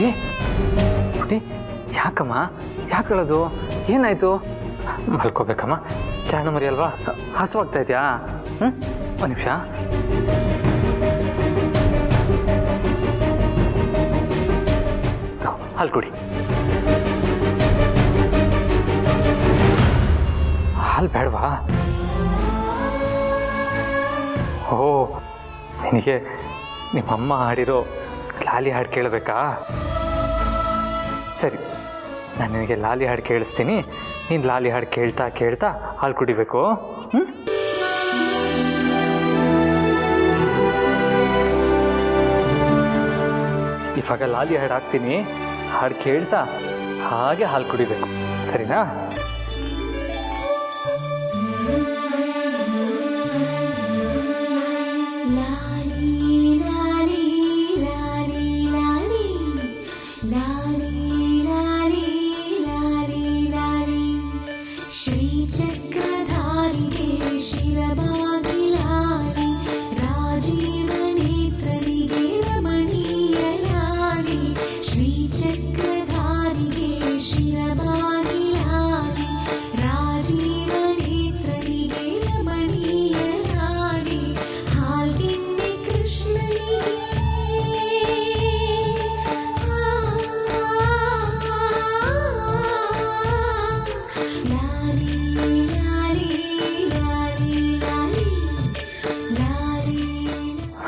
ಪುಟಿ ಪುಟಿ ಯಾಕಮ್ಮ ಯಾಕಳೋದು ಏನಾಯ್ತು ಮಲ್ಕೋಬೇಕಮ್ಮ ಚಾಣ ಮರಿ ಅಲ್ವಾ ಹಸುವಾಗ್ತಾ ಇದೆಯಾ ಒಂದು ನಿಮಿಷ ಹಾಲು ಕುಡಿ ಹಾಲು ಬೇಡವಾ ಓ ನಿನಗೆ ನಿಮ್ಮಮ್ಮ ಹಾಡಿರೋ ಲಾಲಿ ಹಾಡು ಕೇಳಬೇಕಾ ಸರಿ ನಾನು ನಿನಗೆ ಲಾಲಿ ಹಾಡು ಕೇಳಿಸ್ತೀನಿ ನೀನು ಲಾಲಿ ಹಾಡು ಕೇಳ್ತಾ ಕೇಳ್ತಾ ಹಾಲು ಕುಡಿಬೇಕು ಇವಾಗ ಲಾಲಿ ಹಾಡು ಹಾಕ್ತೀನಿ ಹಾಡು ಕೇಳ್ತಾ ಹಾಗೆ ಹಾಲು ಕುಡಿಬೇಕು ಸರಿನಾ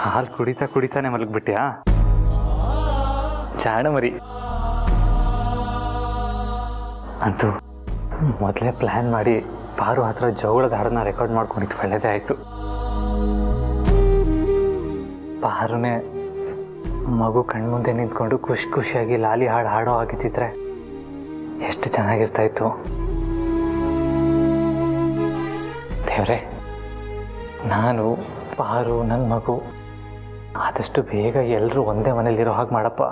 ಹಾಲು ಕುಡಿತಾ ಕುಡಿತಾನೆ ಮಲಗ್ಬಿಟ್ಯಾ ಚಾಣ ಮರಿ ಅಂತೂ ಮೊದಲೇ ಪ್ಲ್ಯಾನ್ ಮಾಡಿ ಪಾರು ಹತ್ರ ಜೋಳದ ಹಾಡನ್ನ ರೆಕಾರ್ಡ್ ಮಾಡ್ಕೊಂಡಿದ್ದು ಒಳ್ಳೆಯದೇ ಆಯಿತು ಪಾರುನೇ ಮಗು ಕಣ್ಮುಂದೆ ನಿಂತ್ಕೊಂಡು ಖುಷಿ ಖುಷಿಯಾಗಿ ಲಾಲಿ ಹಾಡು ಹಾಡೋ ಆಗಿದ್ದಿದ್ರೆ ಎಷ್ಟು ಚೆನ್ನಾಗಿರ್ತಾಯಿತ್ತು ದೇವ್ರೆ ನಾನು ಪಾರು ನನ್ನ ಮಗು ಆದಷ್ಟು ಬೇಗ ಎಲ್ಲರೂ ಒಂದೇ ಮನೇಲಿರೋ ಹಾಗೆ ಮಾಡಪ್ಪ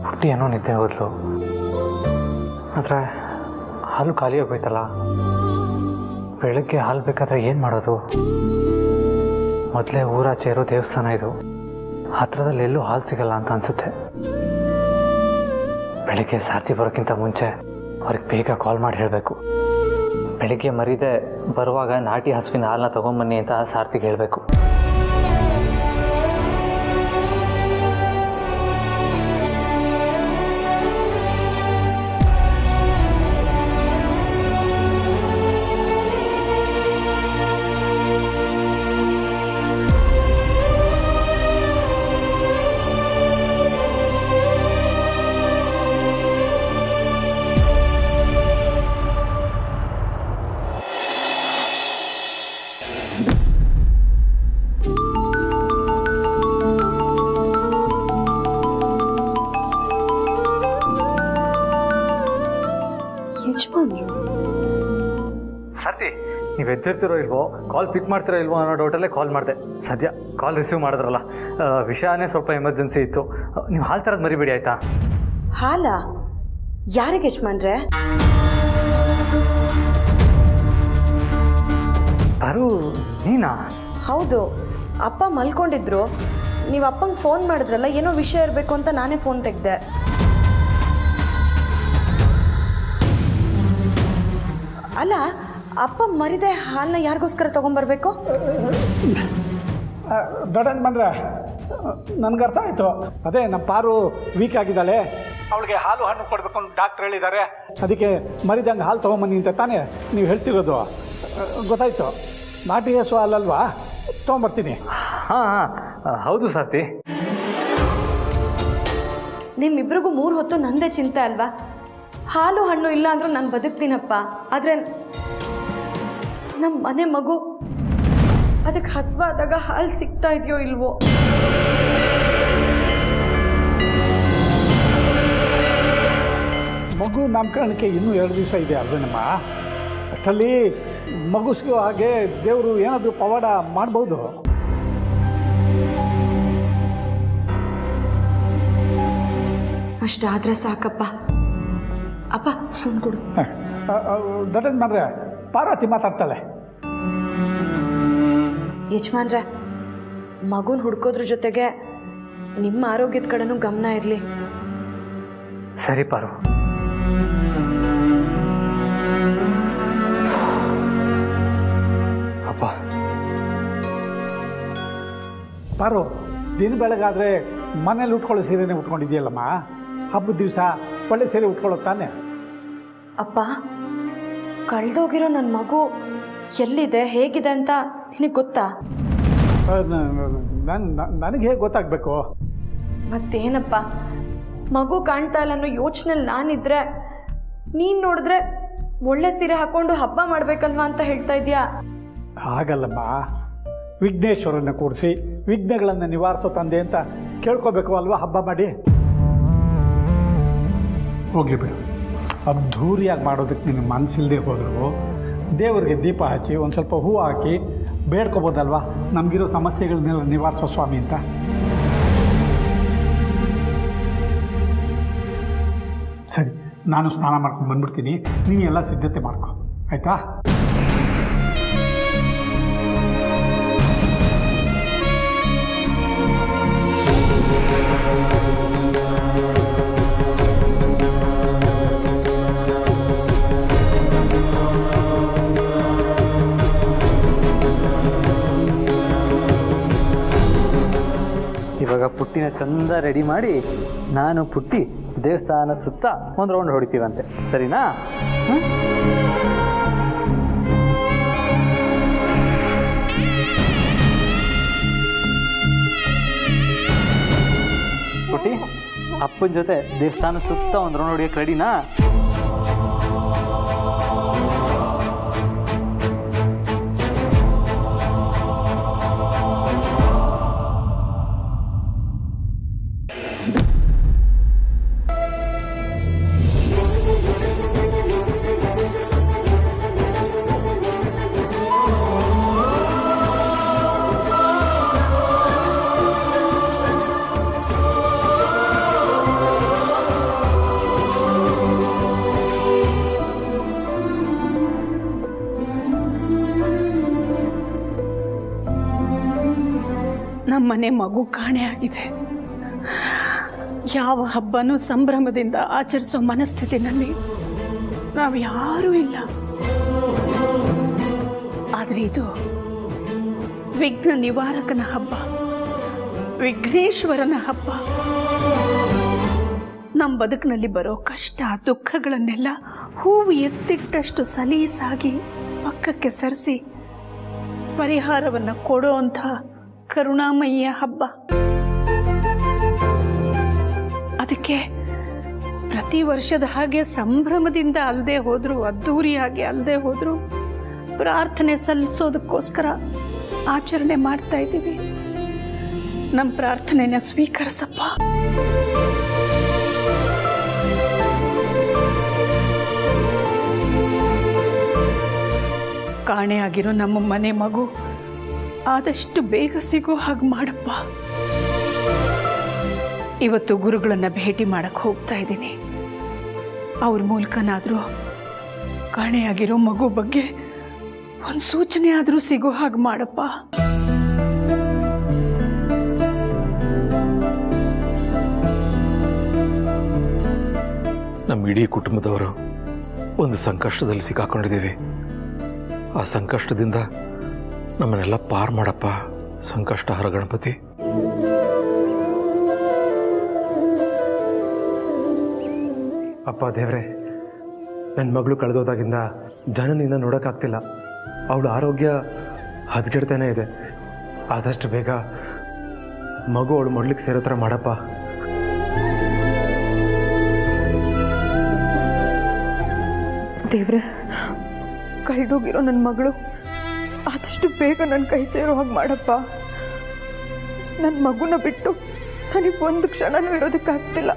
ಹುಟ್ಟಿ ಏನೋ ನಿದ್ದೆ ಹೋದ್ಲು ಆದರೆ ಹಾಲು ಖಾಲಿ ಆಗೋಯ್ತಲ್ಲ ಬೆಳಗ್ಗೆ ಹಾಲು ಬೇಕಾದ್ರೆ ಏನು ಮಾಡೋದು ಮೊದಲೇ ಊರಾಚೆ ಇರೋ ದೇವಸ್ಥಾನ ಇದು ಹತ್ರದಲ್ಲಿ ಎಲ್ಲೂ ಹಾಲು ಸಿಗಲ್ಲ ಅಂತ ಅನಿಸುತ್ತೆ ಬೆಳಿಗ್ಗೆ ಸಾರ್ತಿ ಬರೋಕ್ಕಿಂತ ಮುಂಚೆ ಅವ್ರಿಗೆ ಬೇಗ ಕಾಲ್ ಮಾಡಿ ಹೇಳಬೇಕು ಬೆಳಿಗ್ಗೆ ಮರಿದೆ ಬರುವಾಗ ನಾಟಿ ಹಸುವಿನ ಹಾಲನ್ನ ತೊಗೊಂಬನ್ನಿ ಅಂತ ಸಾರ್ತಿಗೆ ಹೇಳಬೇಕು ಸರ್ತಿ ನೀವು ಎದ್ದಿರ್ತಿರೋ ಇಲ್ವೋ ಕಾಲ್ ಪಿಕ್ ಮಾಡ್ತಿರೋ ಇಲ್ವೋ ಅನ್ನೋ ಡೌಟಲ್ಲೇ ಕಾಲ್ ಮಾಡಿದೆ ಸದ್ಯ ಕಾಲ್ ರಿಸೀವ್ ಮಾಡಿದ್ರಲ್ಲ ವಿಷಯನೇ ಸ್ವಲ್ಪ ಎಮರ್ಜೆನ್ಸಿ ಇತ್ತು ನೀವು ಹಾಲು ತರದು ಮರಿಬೇಡಿ ಆಯ್ತಾ ಹಾಲ ಯಾರಿಗೆ ಯಜಮಾನ್ರೆ ಪಾರು ನೀನಾ ಹೌದು ಅಪ್ಪ ಮಲ್ಕೊಂಡಿದ್ರು ನೀವು ಅಪ್ಪಂಗೆ ಫೋನ್ ಮಾಡಿದ್ರಲ್ಲ ಏನೋ ವಿಷಯ ಇರಬೇಕು ಅಂತ ನಾನೇ ಫೋನ್ ತೆಗೆದೆ ಅಲ್ಲ ಅಪ್ಪ ಮರಿದೆ ಹಾಲನ್ನ ಯಾರಿಗೋಸ್ಕರ ತೊಗೊಂಬರ್ಬೇಕು ದೊಡ್ಡ ಬಂದ್ರೆ ನನಗೆ ಅರ್ಥ ಆಯಿತು ಅದೇ ನಮ್ಮ ಪಾರು ವೀಕ್ ಆಗಿದ್ದಾಳೆ ಅವಳಿಗೆ ಹಾಲು ಹಣ್ಣು ಕೊಡಬೇಕು ಅಂತ ಡಾಕ್ಟ್ರ್ ಹೇಳಿದ್ದಾರೆ ಅದಕ್ಕೆ ಮರಿದಂಗೆ ಹಾಲು ತೊಗೊಂಬನ್ನಿ ಅಂತ ತಾನೇ ನೀವು ಹೇಳ್ತಿರೋದು ಗೊತ್ತಾಯ್ತು ನಾಟಿ ಹಸು ಹಾಲಲ್ವಾ ತೊಗೊಂಬರ್ತೀನಿ ಹಾಂ ಹಾಂ ಹೌದು ಸಾರ್ತಿ ನಿಮ್ಮಿಬ್ರಿಗೂ 3 ಹೊತ್ತು ನಂದೇ ಚಿಂತೆ ಅಲ್ವಾ ಹಾಲು ಹಣ್ಣು ಇಲ್ಲ ಅಂದರೂ ನಾನು ಬದುಕ್ತೀನಪ್ಪ ಆದರೆ ನಮ್ಮ ಮನೆ ಮಗು ಅದಕ್ಕೆ ಹಸುವಾದಾಗ ಹಾಲು ಸಿಗ್ತಾ ಇದೆಯೋ ಇಲ್ವೋ ಮಗು ನಾಮಕರಣಕ್ಕೆ ಇನ್ನೂ 2 ದಿವಸ ಇದೆ ಅಲ್ವೇನಮ್ಮ ಅಷ್ಟರಲ್ಲಿ ಮಗು ಸಿಗೋ ಹಾಗೆ ದೇವರು ಏನಾದರೂ ಪವಾಡ ಮಾಡ್ಬೋದು ಅಷ್ಟಾದರೆ ಸಾಕಪ್ಪ ಅಪ್ಪ ಫೋನ್ ಕೊಡು. ದೊಡ್ಡದು ಮಾಡ್ರೆ ಪಾರ್ವತಿ ಮಾತಾಡ್ತಾಳೆ. ಯಜಮಾನ್ರೆ, ಮಗುನ ಹುಡ್ಕೋದ್ರ ಜೊತೆಗೆ ನಿಮ್ಮ ಆರೋಗ್ಯದ ಕಡೆನೂ ಗಮನ ಇರಲಿ. ಸರಿ ಪಾರು. ಅಪ್ಪ ಪಾರು, ದಿನ ಬೆಳಗಾದರೆ ಮನೇಲಿ ಉಟ್ಕೊಳ್ಳೋ ಸೀರೆನೇ ಉಟ್ಕೊಂಡಿದ್ಯಲ್ಲಮ್ಮ. ಹಬ್ಬದ ದಿವಸ ಒಳ್ಳೆ ಸೀರೆ ಉಟ್ಕೊಳ್ಳೋದು ತಾನೆ. ಅಪ್ಪ, ಕಳೆದೋಗಿರೋ ನನ್ನ ಮಗು ಎಲ್ಲಿದೆ ಹೇಗಿದೆ ಅಂತ ನಿನಗೆ ಗೊತ್ತಾ? ನನಗೆ ಹೇಗೆ ಗೊತ್ತಾಗಬೇಕು? ಮತ್ತೇನಪ್ಪ, ಮಗು ಕಾಣ್ತಾ ಇಲ್ಲ ಅನ್ನೋ ಯೋಚನೆಯಲ್ಲಿ ನಾನಿದ್ರೆ ನೀನು ನೋಡಿದ್ರೆ ಒಳ್ಳೆ ಸೀರೆ ಹಾಕ್ಕೊಂಡು ಹಬ್ಬ ಮಾಡಬೇಕಲ್ವಾ ಅಂತ ಹೇಳ್ತಾ ಇದೆಯಾ? ಹಾಗಲ್ಲಮ್ಮ, ವಿಘ್ನೇಶ್ವರನ ಕೂಡಿಸಿ ವಿಘ್ನಗಳನ್ನು ನಿವಾರಿಸೋ ತಂದೆ ಅಂತ ಕೇಳ್ಕೋಬೇಕು ಅಲ್ವಾ ಹಬ್ಬ ಮಾಡಿ. ಹೋಗ್ಲಿ ಬಿಡು, ಅದ್ಧೂರಿಯಾಗಿ ಮಾಡೋದಕ್ಕೆ ನಿನ್ನ ಮನಸ್ಸಿಲ್ಲದೆ ಹೋದರೂ ದೇವರಿಗೆ ದೀಪ ಹಚ್ಚಿ ಒಂದು ಸ್ವಲ್ಪ ಹೂವು ಹಾಕಿ ಬೇಡ್ಕೋಬೋದಲ್ವಾ, ನಮಗಿರೋ ಸಮಸ್ಯೆಗಳನ್ನೆಲ್ಲ ನಿವಾರಿಸೋ ಸ್ವಾಮಿ ಅಂತ. ಸರಿ, ನಾನು ಸ್ನಾನ ಮಾಡ್ಕೊಂಡು ಬಂದ್ಬಿಡ್ತೀನಿ, ನೀನು ಎಲ್ಲ ಸಿದ್ಧತೆ ಮಾಡ್ಕೊ, ಆಯಿತಾ? ಇವಾಗ ಪುಟ್ಟಿನ ಚಂದ ರೆಡಿ ಮಾಡಿ ನಾನು ಪುಟ್ಟಿ ದೇವಸ್ಥಾನ ಸುತ್ತ ಒಂದು ರೌಂಡ್ ಹೊಡಿತೀವಂತೆ, ಸರಿನಾ? ಪುಟ್ಟಿ, ಅಪ್ಪನ ಜೊತೆ ದೇವಸ್ಥಾನ ಸುತ್ತ ಒಂದು ರೌಂಡ್ ಹೊಡಿಯೋಕೆ ರೆಡಿನಾ? ನಮ್ಮನೆ ಮಗು ಕಾಣೆ ಆಗಿದೆ. ಯಾವ ಹಬ್ಬನೂ ಸಂಭ್ರಮದಿಂದ ಆಚರಿಸೋ ಮನಸ್ಥಿತಿನಲ್ಲಿ ನಾವು ಯಾರೂ ಇಲ್ಲ. ಆದರೆ ಇದು ವಿಘ್ನ ನಿವಾರಕನ ಹಬ್ಬ, ವಿಘ್ನೇಶ್ವರನ ಹಬ್ಬ. ನಮ್ಮ ಬದುಕಿನಲ್ಲಿ ಬರೋ ಕಷ್ಟ ದುಃಖಗಳನ್ನೆಲ್ಲ ಹೂವು ಎತ್ತಿಟ್ಟಷ್ಟು ಸಲೀಸಾಗಿ ಪಕ್ಕಕ್ಕೆ ಸರಿಸಿ ಪರಿಹಾರವನ್ನು ಕೊಡೋ ಅಂಥ ಕರುಣಾಮಯಿಯ ಹಬ್ಬ. ಅದಕ್ಕೆ ಪ್ರತಿ ವರ್ಷದ ಹಾಗೆ ಸಂಭ್ರಮದಿಂದ ಅಲ್ಲದೆ ಹೋದ್ರು, ಅದ್ಧೂರಿಯಾಗಿ ಅಲ್ಲದೆ ಹೋದ್ರು, ಪ್ರಾರ್ಥನೆ ಸಲ್ಲಿಸೋದಕ್ಕೋಸ್ಕರ ಆಚರಣೆ ಮಾಡ್ತಾ ಇದ್ದೀವಿ. ನಮ್ಮ ಪ್ರಾರ್ಥನೆನ ಸ್ವೀಕರಿಸಪ್ಪ. ಕಾಣೆಯಾಗಿರೋ ನಮ್ಮ ಮನೆ ಮಗು ಆದಷ್ಟು ಬೇಗ ಸಿಗೋ ಹಾಗೆ ಮಾಡಪ್ಪ. ಇವತ್ತು ಗುರುಗಳನ್ನ ಭೇಟಿ ಮಾಡಕ್ಕೆ ಹೋಗ್ತಾ ಇದ್ದೀನಿ. ಅವ್ರ ಮೂಲಕನಾದರೂ ಕಾಣೆಯಾಗಿರೋ ಮಗು ಬಗ್ಗೆ ಒಂದು ಸೂಚನೆ ಆದರೂ ಸಿಗೋ ಹಾಗೆ ಮಾಡಪ್ಪ. ನಮ್ಮ ಇಡೀ ಕುಟುಂಬದವರು ಒಂದು ಸಂಕಷ್ಟದಲ್ಲಿ ಸಿಕ್ಕಾಕೊಂಡಿದ್ದೀವಿ. ಆ ಸಂಕಷ್ಟದಿಂದ ನಮ್ಮನ್ನೆಲ್ಲ ಪಾರು ಮಾಡಪ್ಪ, ಸಂಕಷ್ಟಹರ ಗಣಪತಿ. ಅಪ್ಪ ದೇವ್ರೆ, ನನ್ನ ಮಗಳು ಕಳೆದೋದಾಗಿಂದ ಜನನಿನ್ನ ನೋಡೋಕ್ಕಾಗ್ತಿಲ್ಲ. ಅವಳ ಆರೋಗ್ಯ ಹದಗೆಡ್ತಾನೆ ಇದೆ. ಆದಷ್ಟು ಬೇಗ ಮಗು ಅವಳು ಮೊಡ್ಲಿಕ್ಕೆ ಸೇರೋ ಥರ ಮಾಡಪ್ಪ. ದೇವ್ರೆ, ಕಳೆದೋಗಿರೋ ನನ್ನ ಮಗಳು ಆದಷ್ಟು ಬೇಗ ನನ್ನ ಕೈ ಸೇರೋ ಹಾಗೆ ಮಾಡಪ್ಪ. ನನ್ನ ಮಗುನ ಬಿಟ್ಟು ನನಗೆ ಒಂದು ಕ್ಷಣನೂ ಇರೋದಕ್ಕಾಗ್ತಿಲ್ಲ.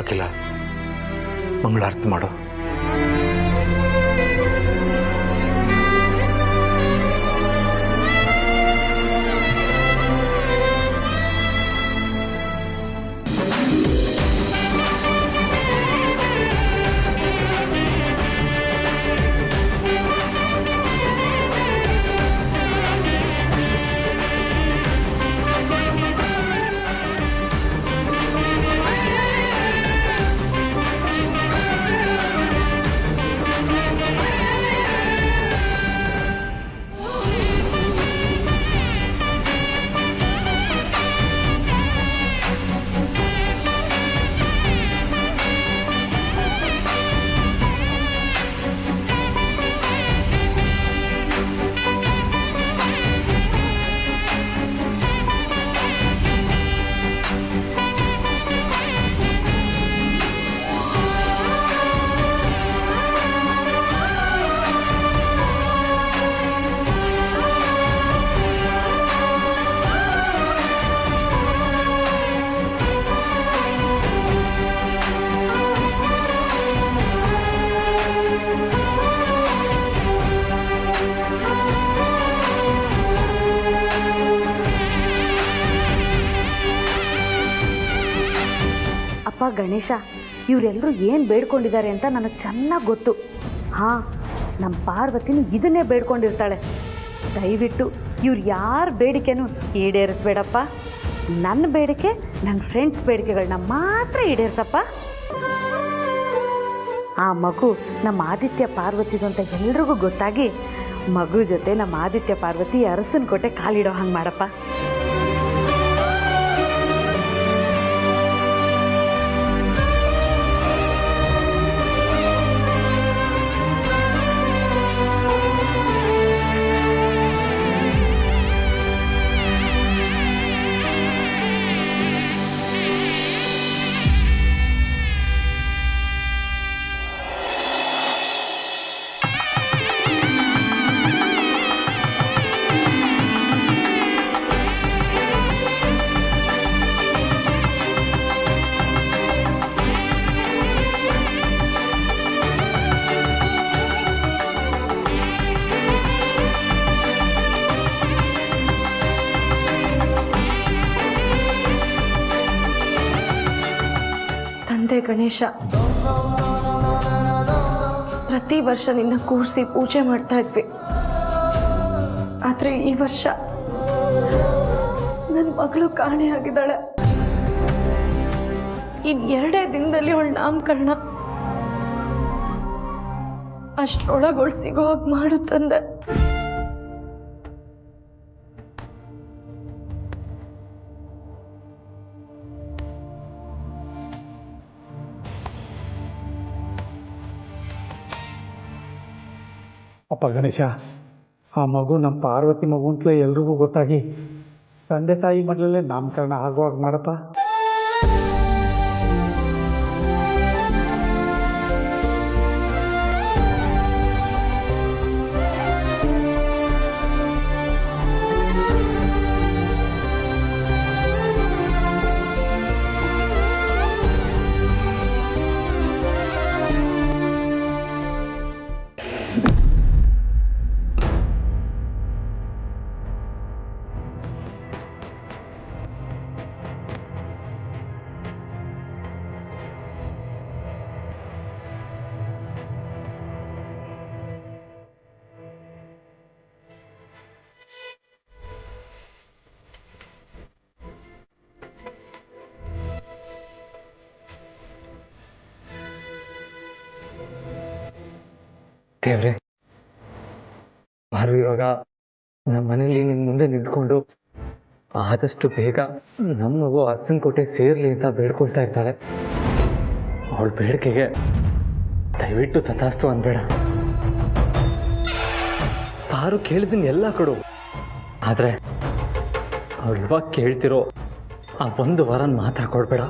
ಅಖಿಲ, ಮಂಗಳಾರತಿ ಮಾಡು. ಗಣೇಶ, ಇವರೆಲ್ಲರೂ ಏನು ಬೇಡ್ಕೊಂಡಿದ್ದಾರೆ ಅಂತ ನನಗೆ ಚೆನ್ನಾಗಿ ಗೊತ್ತು. ಹಾಂ, ನಮ್ಮ ಪಾರ್ವತಿನೂ ಇದನ್ನೇ ಬೇಡ್ಕೊಂಡಿರ್ತಾಳೆ. ದಯವಿಟ್ಟು ಇವ್ರು ಯಾರ ಬೇಡಿಕೆನೂ ಈಡೇರಿಸ್ಬೇಡಪ್ಪ. ನನ್ನ ಬೇಡಿಕೆ, ನನ್ನ ಫ್ರೆಂಡ್ಸ್ ಬೇಡಿಕೆಗಳನ್ನ ಮಾತ್ರ ಈಡೇರಿಸಪ್ಪ. ಆ ಮಗು ನಮ್ಮ ಆದಿತ್ಯ ಪಾರ್ವತಿದು ಅಂತ ಎಲ್ರಿಗೂ ಗೊತ್ತಾಗಿ ಮಗು ಜೊತೆ ನಮ್ಮ ಆದಿತ್ಯ ಪಾರ್ವತಿ ಅರಸನ ಕೋಟೆ ಕಾಲಿಡೋ ಹಂಗೆ ಮಾಡಪ್ಪ. ತಂದೆ ಗಣೇಶ, ಪ್ರತಿ ವರ್ಷ ನಿನ್ನ ಕೂರಿಸಿ ಪೂಜೆ ಮಾಡ್ತಾ ಇದ್ವಿ. ಆದರೆ ಈ ವರ್ಷ ನನ್ನ ಮಗಳು ಕಾಣೆಯಾಗಿದ್ದಾಳೆ. ಇನ್ನು 2 ದಿನದಲ್ಲಿ ಅವಳ ನಾಮಕರಣ. ಅಷ್ಟರೊಳಗೆ ಸಿಗೋ ಹಾಗೆ ಮಾಡು ತಂದೆ. ಅಪ್ಪ ಗಣೇಶ, ಆ ಮಗು ನಮ್ಮ ಪಾರ್ವತಿ ಮಗು ಅಂತಲೇ ಎಲ್ರಿಗೂ ಗೊತ್ತಾಗಿ ತಂದೆ ತಾಯಿ ಮಗಳಲ್ಲೇ ನಾಮಕರಣ ಆಗುವಾಗ ಮಾಡಪ್ಪ. ದೇವ್ರೆ, ಮಾರು ಇವಾಗ ನಮ್ಮ ಮನೇಲಿ ನಿನ್ನ ಮುಂದೆ ನಿಂತ್ಕೊಂಡು ಆದಷ್ಟು ಬೇಗ ನಮ್ಮ ಮಗು ಅರಸನ ಕೋಟೆ ಸೇರಲಿ ಅಂತ ಬೇಡ್ಕೊಳ್ತಾ ಇರ್ತಾಳೆ. ಅವಳ ಬೇಡಿಕೆಗೆ ದಯವಿಟ್ಟು ತಥಾಸ್ತು ಅನ್ಬೇಡ. ಪಾರು ಕೇಳಿದೀನಿ ಎಲ್ಲ ಕೊಡು, ಆದರೆ ಅವಳು ಇವಾಗ ಕೇಳ್ತಿರೋ ಆ 1 ವಾರನ ಮಾತ್ರ ಕೊಡ್ಬೇಡ.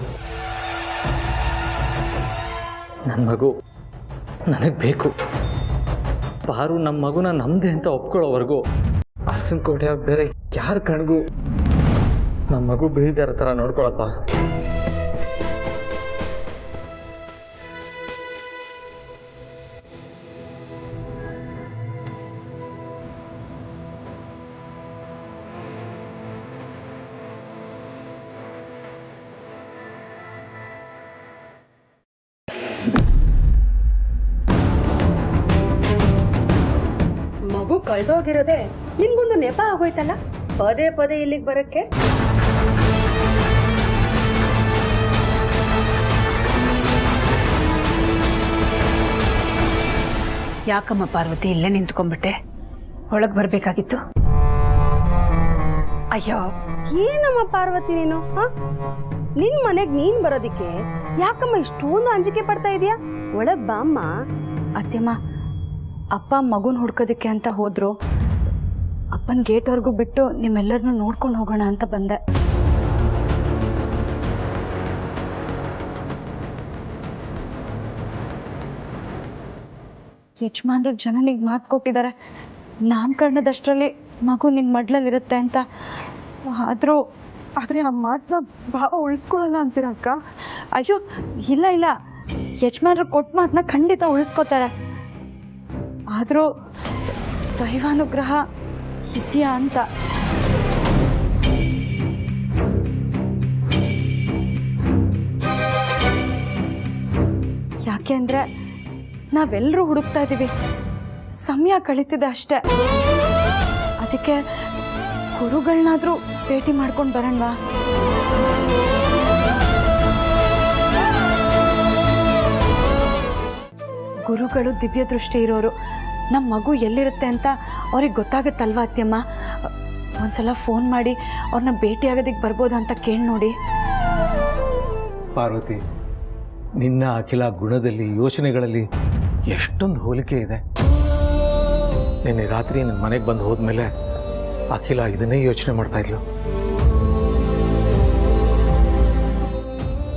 ನನ್ನ ಮಗು ನನಗೆ ಬೇಕು. ಪಾರು ನಮ್ಮ ಮಗುನ ನಮ್ಮದೇ ಅಂತ ಒಪ್ಕೊಳ್ಳೋವರೆಗೂ ಅರಸನ ಕೋಟೆ ಬೇರೆ ಯಾರ ಕಣ್ಗೂ ನಮ್ಮ ಮಗು ಬೀಳ್ದಾರ ಥರ ನೋಡ್ಕೊಳಪ್ಪ. ಮಗು ಕಳೆದೋಗಿರೋದೆ ನಿಮ್ಗೊಂದು ನೆಪ ಆಗೋಯ್ತಲ್ಲ, ಪದೇ ಪದೇ ಇಲ್ಲಿಗೆ ಬರಕ್ಕೆ. ಯಾಕಮ್ಮ ಪಾರ್ವತಿ ಇಲ್ಲೇ ನಿಂತ್ಕೊಂಡ್ಬಿಟ್ಟೆ? ಒಳಗೆ ಬರಬೇಕಾಗಿತ್ತು. ಅಯ್ಯೋ, ಏನಮ್ಮ ಪಾರ್ವತಿ ನೀನು, ನಿನ್ ಮನೆಗ್ ನೀನ್ ಬರೋದಿಕ್ಕೆ ಯಾಕಮ್ಮ ಇಷ್ಟೊಂದು ಅಂಜಿಕೆ ಪಡ್ತಾ ಇದೀಯಾ? ಒಳಗ್ ಬಾಮ್ಮ. ಅತ್ಯಮ್ಮ, ಅಪ್ಪ ಮಗುನ ಹುಡ್ಕೋದಕ್ಕೆ ಅಂತ ಹೋದ್ರು. ಅಪ್ಪನ ಗೇಟ್ವರೆಗೂ ಬಿಟ್ಟು ನಿಮ್ಮೆಲ್ಲರನ್ನೂ ನೋಡ್ಕೊಂಡು ಹೋಗೋಣ ಅಂತ ಬಂದೆ. ಯಜಮಾನ್ರ ಜನನಿಗೆ ಮಾತು ಕೊಟ್ಟಿದ್ದಾರೆ, ನಾಮಕರಣದಷ್ಟರಲ್ಲಿ ಮಗು ನಿನ್ನ ಮಡ್ಲಲ್ಲಿರುತ್ತೆ ಅಂತ. ಆದರೆ ಆ ಮಾತನ್ನ ಭಾವ ಉಳಿಸ್ಕೊಳ್ಳಲ್ಲ ಅಂತೀರಕ್ಕ? ಅಯ್ಯೋ ಇಲ್ಲ ಇಲ್ಲ, ಯಜಮಾನ್ರು ಕೊಟ್ಟ ಮಾತನ್ನ ಖಂಡಿತ ಉಳಿಸ್ಕೋತಾರೆ. ಆದರೂ ದೈವಾನುಗ್ರಹ ಇದೆಯಾ ಅಂತ. ಯಾಕೆ ಅಂದರೆ ನಾವೆಲ್ಲರೂ ಹುಡುಕ್ತಾ ಇದ್ದೀವಿ, ಸಮಯ ಕಳೀತಿದೆ ಅಷ್ಟೆ. ಅದಕ್ಕೆ ಗುರುಗಳನ್ನಾದರೂ ಭೇಟಿ ಮಾಡ್ಕೊಂಡು ಬರೋಣವಾ? ಗುರುಗಳು ದಿವ್ಯ ದೃಷ್ಟಿ ಇರೋರು. ನಮ್ಮ ಮಗು ಎಲ್ಲಿರುತ್ತೆ ಅಂತ ಅವ್ರಿಗೆ ಗೊತ್ತಾಗುತ್ತಲ್ವಾ ಅತ್ಯಮ್ಮ? ಒಂದ್ಸಲ ಫೋನ್ ಮಾಡಿ ಅವ್ರನ್ನ ಭೇಟಿಯಾಗೋದಕ್ಕೆ ಬರ್ಬೋದಾ ಅಂತ ಕೇಳಿ ನೋಡಿ. ಪಾರ್ವತಿ, ನಿನ್ನ ಅಖಿಲ ಗುಣದಲ್ಲಿ, ಯೋಚನೆಗಳಲ್ಲಿ ಎಷ್ಟೊಂದು ಹೋಲಿಕೆ ಇದೆ. ನಿನ್ನೆ ರಾತ್ರಿ ನನ್ನ ಮನೆಗೆ ಬಂದು ಹೋದ್ಮೇಲೆ ಅಖಿಲ ಇದನ್ನೇ ಯೋಚನೆ ಮಾಡ್ತಾ ಇದ್ಲು.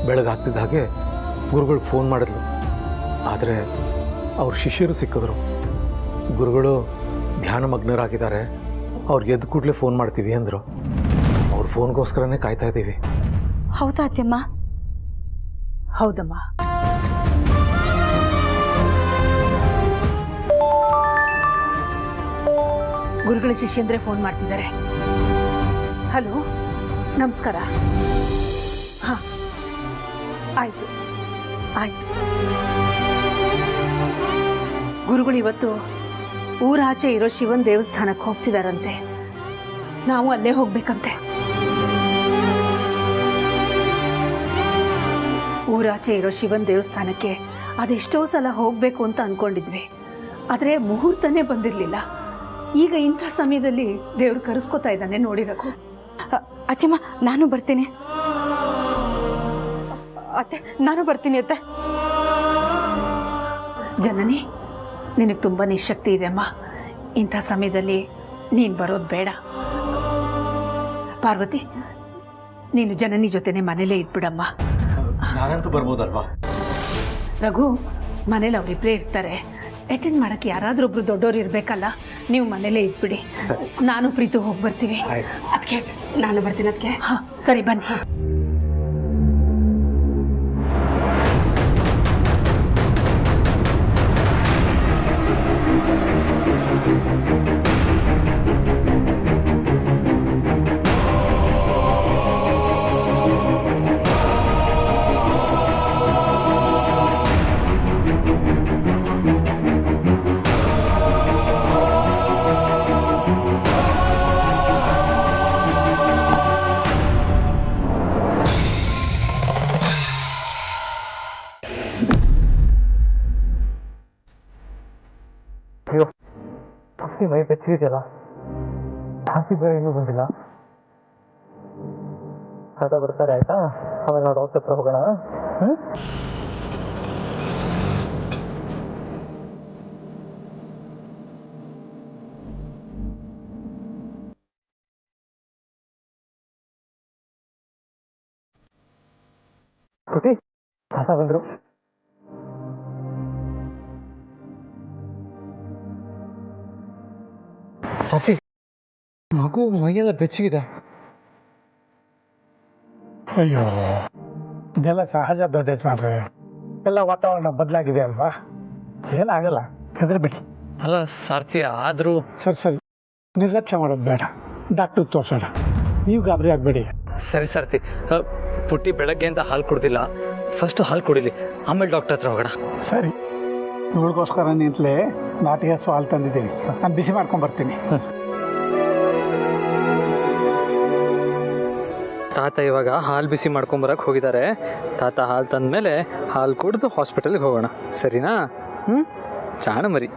ಬೆಳಗಾಗ್ತಿದ್ದ ಹಾಗೆ ಗುರುಗಳಿಗೆ ಫೋನ್ ಮಾಡಿದ್ಲು. ಆದರೆ ಅವ್ರ ಶಿಷ್ಯರು ಸಿಕ್ಕಿದ್ರು. ಗುರುಗಳು ಧ್ಯಾನಮಗ್ನರಾಗಿದ್ದಾರೆ, ಅವ್ರಿಗೆ ಎದ್ದು ಕೂಡಲೇ ಫೋನ್ ಮಾಡ್ತೀವಿ ಅಂದರು. ಅವ್ರ ಫೋನ್ಗೋಸ್ಕರನೇ ಕಾಯ್ತಾ ಇದ್ದೀವಿ. ಹೌದಾ ಅತ್ಯಮ್ಮ? ಹೌದಮ್ಮ. ಗುರುಗಳ ಶಿಷ್ಯಂದ್ರೆ ಫೋನ್ ಮಾಡ್ತಿದ್ದಾರೆ. ಹಲೋ, ನಮಸ್ಕಾರ. ಹಾಂ, ಆಯಿತು ಆಯಿತು. ಗುರುಗಳು ಇವತ್ತು ಊರಾಚೆ ಇರೋ ಶಿವನ್ ದೇವಸ್ಥಾನಕ್ಕೆ ಹೋಗ್ತಿದಾರಂತೆ. ನಾವು ಅಲ್ಲೇ ಹೋಗ್ಬೇಕಂತೆ. ಊರಾಚೆ ಇರೋ ಶಿವನ್ ದೇವಸ್ಥಾನಕ್ಕೆ ಅದೆಷ್ಟೋ ಸಲ ಹೋಗಬೇಕು ಅಂತ ಅಂದ್ಕೊಂಡಿದ್ವಿ. ಆದರೆ ಮುಹೂರ್ತನೇ ಬಂದಿರಲಿಲ್ಲ. ಈಗ ಇಂಥ ಸಮಯದಲ್ಲಿ ದೇವ್ರು ಕರೆಸ್ಕೋತಾ ಇದ್ದಾನೆ ನೋಡಿರಕು. ಅತ್ಯಮ್ಮ, ನಾನು ಬರ್ತೀನಿ. ಅತ್ತೆ, ನಾನು ಬರ್ತೀನಿ ಅತ್ತೆ. ಜನನಿ, ನಿನಗೆ ತುಂಬ ನಿಶಕ್ತಿ ಇದೆ ಅಮ್ಮ. ಇಂಥ ಸಮಯದಲ್ಲಿ ನೀನು ಬರೋದು ಬೇಡ. ಪಾರ್ವತಿ, ನೀನು ಜನನಿ ಜೊತೆನೆ ಮನೇಲೇ ಇದ್ಬಿಡಮ್ಮ. ನಾನಂತೂ ಬರ್ಬೋದಲ್ವಾ? ರಘು, ಮನೇಲಿ ಅವರಿಬ್ಬರೇ ಇರ್ತಾರೆ. ಅಟೆಂಡ್ ಮಾಡೋಕ್ಕೆ ಯಾರಾದರೂ ಒಬ್ರು ದೊಡ್ಡೋರು ಇರಬೇಕಲ್ಲ. ನೀವು ಮನೇಲೇ ಇದ್ಬಿಡಿ. ನಾನು ಪ್ರೀತು ಹೋಗಿ ಬರ್ತೀವಿ. ಅದಕ್ಕೆ ನಾನು ಬರ್ತೀನಿ. ಅದಕ್ಕೆ ಹಾಂ, ಸರಿ, ಬನ್ನಿ. ಅಯ್ಯೋ, ಪಕ್ಷಿ ಮೈ ಬೆಚ್ಚಿದೆಯಲ್ಲ, ಹಾಕಿ ಬೇರೆ ಇನ್ನೂ ಬಂದಿಲ್ಲ. ಆತ ಬರ್ತಾರೆ, ಆಯ್ತಾ? ಆಮೇಲೆ ನಾವು ಡಾಕ್ಟರ್ ಹತ್ರ ಹೋಗೋಣ. ಪುಟಿ, ಆತ ಬಂದರು. ಸತಿ, ಮಗು ಮೈಯೆಲ್ಲ ಬೆಚ್ಚಗಿದೆ. ಅಯ್ಯೋ, ಇದೆಲ್ಲ ಸಹಜ ದೊಡ್ಡ ಯಜಮಾನ್ರೆ. ಎಲ್ಲ ವಾತಾವರಣ ಬದಲಾಗಿದೆ ಅಲ್ವಾ? ಏನಾಗಲ್ಲ, ಹೆದರಬೇಡಿ. ಅಲ್ಲ ಸಾರ್ಥಿ, ಆದರೂ ಸರಿ, ನಿರ್ಲಕ್ಷ್ಯ ಮಾಡೋದು ಬೇಡ. ಡಾಕ್ಟ್ರಿಗೆ ತೋರಿಸೋಣ. ನೀವು ಗಾಬರಿ ಆಗಬೇಡಿ. ಸರಿ ಸಾರ್ಥಿ. ಪುಟ್ಟಿ ಬೆಳಗ್ಗೆ ಅಂತ ಹಾಲು ಕುಡ್ದಿಲ್ಲ, ಫಸ್ಟು ಹಾಲು ಕುಡಿಲಿ, ಆಮೇಲೆ ಡಾಕ್ಟರ್ ಹತ್ರ ಹೋಗೋಣ. ಸರಿ, ಇವಳಿಗೋಸ್ಕರ ನಿಂತಲೇ ನಾಟಿ ಹಸು ಹಾಲು ತಂದಿದ್ದೀನಿ. ನಾನು ಬಿಸಿ ಮಾಡ್ಕೊಂಡು ಬರ್ತೀನಿ. ತಾತ ಇವಾಗ ಹಾಲು ಬಿಸಿ ಮಾಡ್ಕೊಂಬರಕ್ಕೆ ಹೋಗಿದ್ದಾರೆ. ತಾತ ಹಾಲು ತಂದಮೇಲೆ ಹಾಲು ಕುಡಿದು ಹಾಸ್ಪಿಟಲ್ಗೆ ಹೋಗೋಣ, ಸರಿನಾ? ಜಾಣ ಮರಿ.